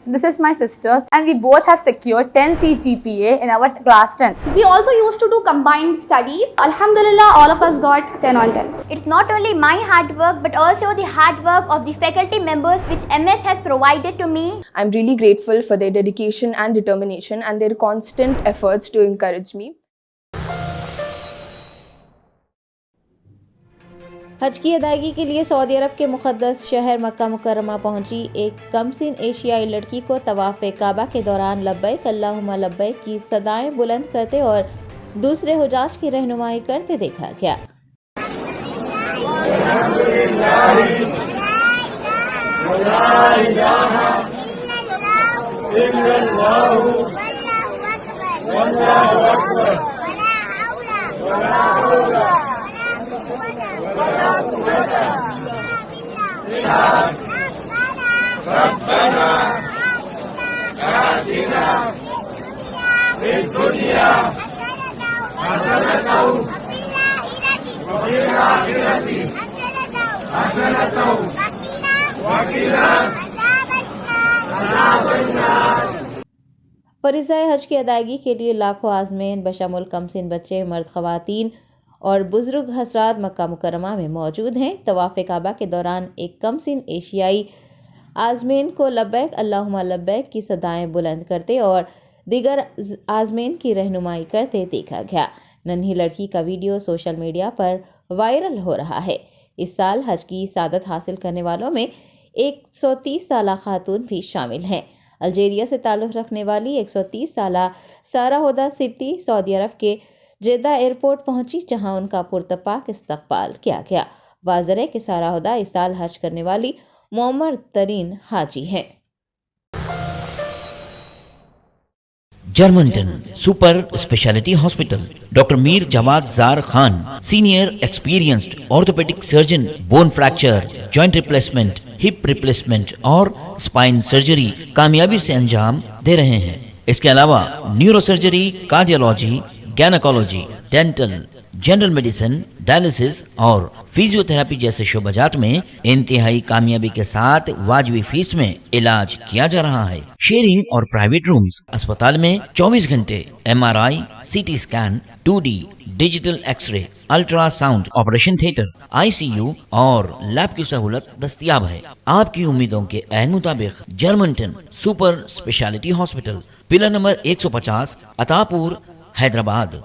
This is my sisters, and we both have secured 10 CGPA in our class 10. We also used to do combined studies. Alhamdulillah, all of us got 10 on 10. It's not only my hard work but also the hard work of the faculty members which MS has provided to me. I'm really grateful for their dedication and determination and their constant efforts to encourage me. हज की अदायगी के लिए Saudi अरब के मुक़द्दस शहर मक्का मुकर्रमा पहुंची एक कमसिन एशियाई लड़की को तवाफ़ काबा के दौरान लब्बैक अल्लाहुम्मा लब्बैक की सदाएं बुलंद करते और दूसरे हुजाज की रहनुमाई करते देखा गया। फरीज़ा हज की अदायगी के लिए लाखों आज़मीन बशमुल कमसिन बच्चे, मर्द, ख़वातीन और बुजुर्ग हज़रात मक्का मुकर्रमा में मौजूद हैं। तवाफ़ काबा के दौरान एक कमसिन एशियाई आज़मीन को लब्बैक अल्लाहुम्मा लब्बैक की सदाएं बुलंद करते और दीगर आज़मीन की रहनुमाई करते देखा गया। नन्ही लड़की का वीडियो सोशल मीडिया पर वायरल हो रहा है। इस साल हज की सादत हासिल करने वालों में 130 साला खातून भी शामिल हैं। अल्जीरिया से ताल्लुक़ रखने वाली 130 साला सारा हुदा सिद्दी सऊदी अरब के जेद्दा एयरपोर्ट पहुंची, जहां उनका पुरतपाक इस्तकबाल किया गया। वाज़ेह है कि सारा हुदा इस साल हज करने वाली मोमर तरीन हाजी हैं। Germanten super speciality hospital, doctor Mir Jawad Zar Khan, senior experienced orthopaedic surgeon, bone fracture, joint replacement, hip replacement और स्पाइन सर्जरी कामयाबी से अंजाम दे रहे हैं। इसके अलावा neuro surgery, cardiology, gynaecology, dental, general medicine, dialysis और फिजियोथेरेपी जैसे शोबाजात में इंतहाई कामयाबी के साथ वाजिबी फीस में इलाज किया जा रहा है। शेयरिंग और प्राइवेट रूम्स, अस्पताल में 24 घंटे MRI, CT scan, 2D digital X ray, ultrasound, operation theatre, ICU और लैब की सहूलत दस्तयाब है। आपकी उम्मीदों के ऐन मुताबिक Germanten super speciality hospital, pillar number 150, Attapur, Hyderabad.